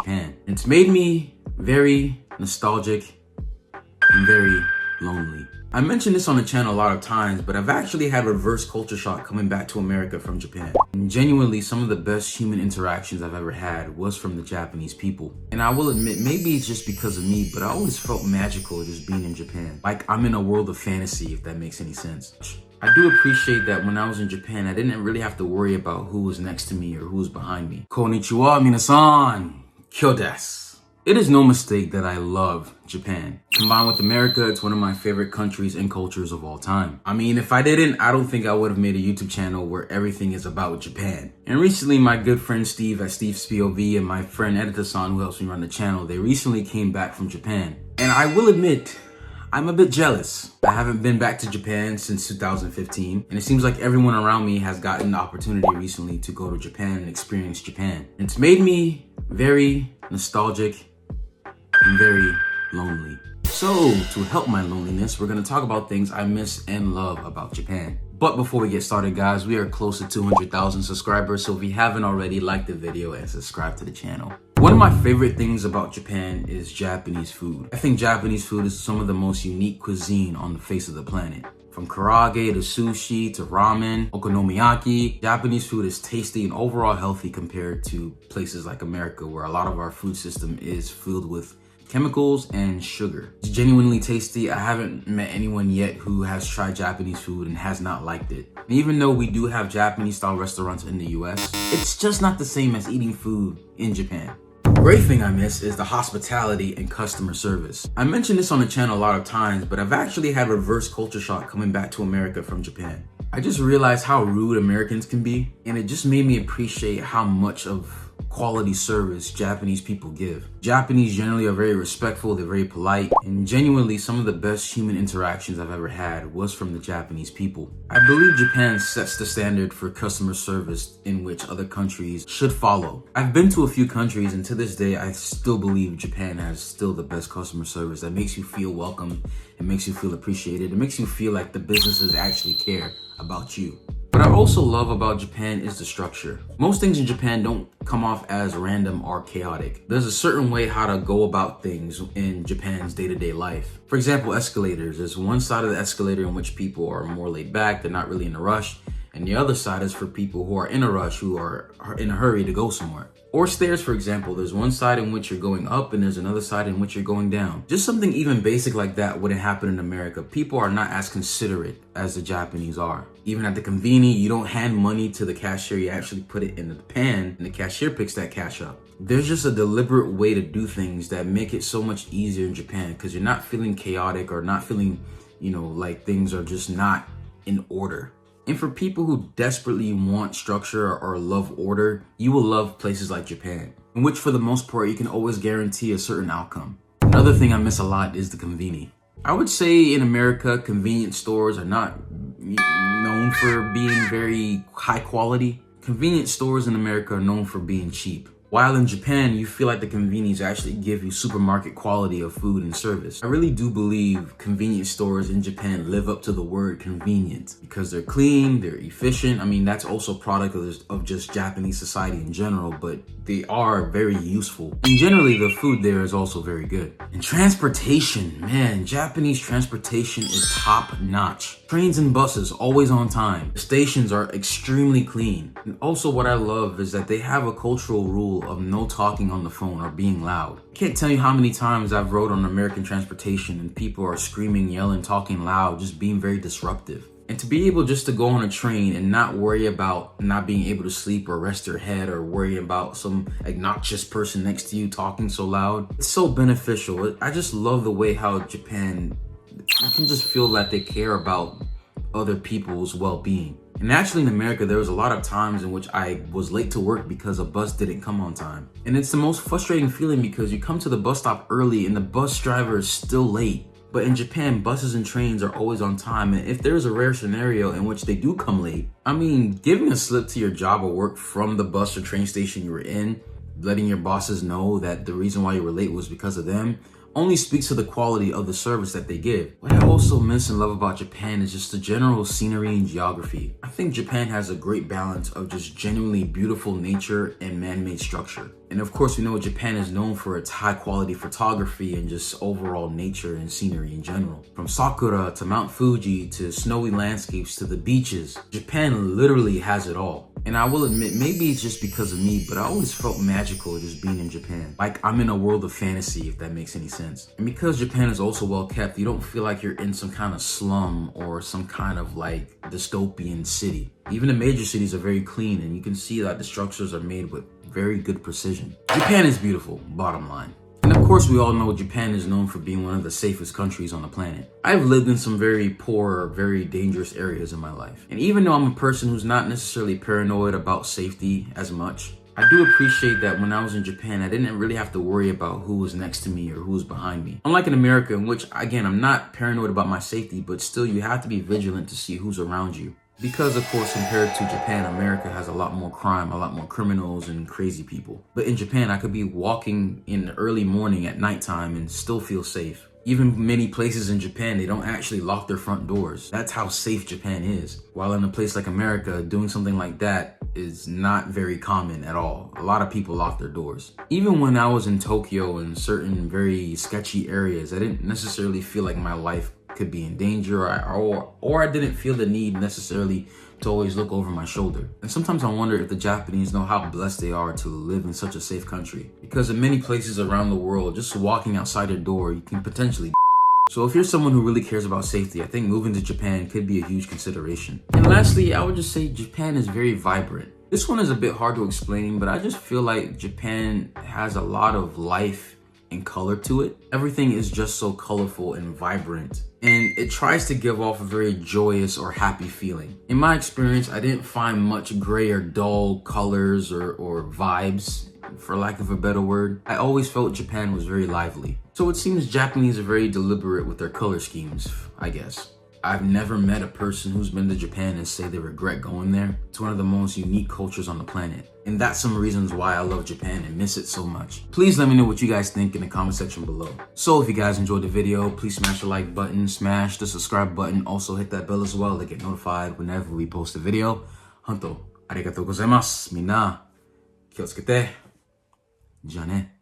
Japan. It's made me very nostalgic and very lonely. I mentioned this on the channel a lot of times, but I've actually had reverse culture shock coming back to America from Japan. And genuinely, some of the best human interactions I've ever had was from the Japanese people. And I will admit, maybe it's just because of me, but I always felt magical just being in Japan. Like I'm in a world of fantasy, if that makes any sense. I do appreciate that when I was in Japan, I didn't really have to worry about who was next to me or who was behind me. Konnichiwa, minasan. Kyo desu. It is no mistake that I love Japan. Combined with America, it's one of my favorite countries and cultures of all time. I mean, if I didn't, I don't think I would have made a YouTube channel where everything is about Japan. And recently, my good friend Steve at Steve's POV and my friend Edita-san, who helps me run the channel, they recently came back from Japan. And I will admit, I'm a bit jealous. I haven't been back to Japan since 2015, and it seems like everyone around me has gotten the opportunity recently to go to Japan and experience Japan. It's made me very nostalgic and very lonely. So, to help my loneliness, we're gonna talk about things I miss and love about Japan. But before we get started, guys, we are close to 200,000 subscribers, so if you haven't already, like the video and subscribe to the channel. One of my favorite things about Japan is Japanese food. I think Japanese food is some of the most unique cuisine on the face of the planet. From karage to sushi to ramen, okonomiyaki, Japanese food is tasty and overall healthy compared to places like America, where a lot of our food system is filled with chemicals and sugar. It's genuinely tasty. I haven't met anyone yet who has tried Japanese food and has not liked it. And even though we do have Japanese style restaurants in the US, it's just not the same as eating food in Japan. Great thing I miss is the hospitality and customer service. I mentioned this on the channel a lot of times, but I've actually had reverse culture shock coming back to America from Japan. I just realized how rude Americans can be, and it just made me appreciate how much of quality service Japanese people give. Japanese generally are very respectful, they're very polite, and genuinely some of the best human interactions I've ever had was from the Japanese people. I believe Japan sets the standard for customer service in which other countries should follow. I've been to a few countries, and to this day I still believe Japan has still the best customer service that makes you feel welcome, it makes you feel appreciated, it makes you feel like the businesses actually care about you. What I also love about Japan is the structure. Most things in Japan don't come off as random or chaotic. There's a certain way how to go about things in Japan's day-to-day life. For example, escalators. There's one side of the escalator in which people are more laid back, they're not really in a rush. And the other side is for people who are in a rush, who are in a hurry to go somewhere. Or stairs, for example, there's one side in which you're going up and there's another side in which you're going down. Just something even basic like that wouldn't happen in America. People are not as considerate as the Japanese are. Even at the convenience, you don't hand money to the cashier, you actually put it in the pan and the cashier picks that cash up. There's just a deliberate way to do things that make it so much easier in Japan because you're not feeling chaotic or not feeling, like things are just not in order. And for people who desperately want structure or love order, you will love places like Japan, in which for the most part, you can always guarantee a certain outcome. Another thing I miss a lot is the convenience. I would say in America, convenience stores are not known for being very high quality. Convenience stores in America are known for being cheap. While in Japan, you feel like the convenience actually give you supermarket quality of food and service. I really do believe convenience stores in Japan live up to the word convenient because they're clean, they're efficient. I mean, that's also a product of just Japanese society in general, but they are very useful. And generally, the food there is also very good. And transportation, man, Japanese transportation is top notch. Trains and buses always on time. The stations are extremely clean. And also what I love is that they have a cultural rule of no talking on the phone or being loud. I can't tell you how many times I've rode on American transportation and people are screaming, yelling, talking loud, just being very disruptive. And to be able just to go on a train and not worry about not being able to sleep or rest your head or worry about some obnoxious person next to you talking so loud, it's so beneficial. I just love the way how Japan, you can just feel that they care about other people's well-being. And actually in America, there was a lot of times in which I was late to work because a bus didn't come on time. And it's the most frustrating feeling because you come to the bus stop early and the bus driver is still late. But in Japan, buses and trains are always on time. And if there's a rare scenario in which they do come late, I mean, giving a slip to your job or work from the bus or train station you were in, letting your bosses know that the reason why you were late was because of them, only speaks to the quality of the service that they give. What I also miss and love about Japan is just the general scenery and geography. I think Japan has a great balance of just genuinely beautiful nature and man-made structure. And of course, we know Japan is known for its high quality photography and just overall nature and scenery in general. From Sakura to Mount Fuji to snowy landscapes to the beaches, Japan literally has it all. And I will admit, maybe it's just because of me, but I always felt magical just being in Japan. Like I'm in a world of fantasy, if that makes any sense. And because Japan is also well kept, you don't feel like you're in some kind of slum or some kind of like dystopian city. Even the major cities are very clean, and you can see that the structures are made with very good precision. Japan is beautiful, bottom line. And of course, we all know Japan is known for being one of the safest countries on the planet. I've lived in some very poor, very dangerous areas in my life. And even though I'm a person who's not necessarily paranoid about safety as much, I do appreciate that when I was in Japan, I didn't really have to worry about who was next to me or who was behind me. Unlike in America, in which, again, I'm not paranoid about my safety, but still you have to be vigilant to see who's around you. Because, of course, compared to Japan, America has a lot more crime, a lot more criminals and crazy people. But in Japan, I could be walking in the early morning at nighttime and still feel safe. Even many places in Japan, they don't actually lock their front doors. That's how safe Japan is. While in a place like America, doing something like that is not very common at all. A lot of people lock their doors. Even when I was in Tokyo in certain very sketchy areas, I didn't necessarily feel like my life could be in danger, or I didn't feel the need necessarily to always look over my shoulder. And sometimes I wonder if the Japanese know how blessed they are to live in such a safe country. Because in many places around the world, just walking outside your door, you can potentially. So if you're someone who really cares about safety, I think moving to Japan could be a huge consideration. And lastly, I would just say Japan is very vibrant. This one is a bit hard to explain, but I just feel like Japan has a lot of life and color to it. Everything is just so colorful and vibrant, and it tries to give off a very joyous or happy feeling. In my experience, I didn't find much gray or dull colors or vibes, for lack of a better word. I always felt Japan was very lively. So it seems Japanese are very deliberate with their color schemes, I guess. I've never met a person who's been to Japan and say they regret going there. It's one of the most unique cultures on the planet. And that's some reasons why I love Japan and miss it so much. Please let me know what you guys think in the comment section below. So if you guys enjoyed the video, please smash the like button, smash the subscribe button. Also hit that bell as well to get notified whenever we post a video. Honto, arigatou gozaimasu. Minna, 気をつけて. じゃあね。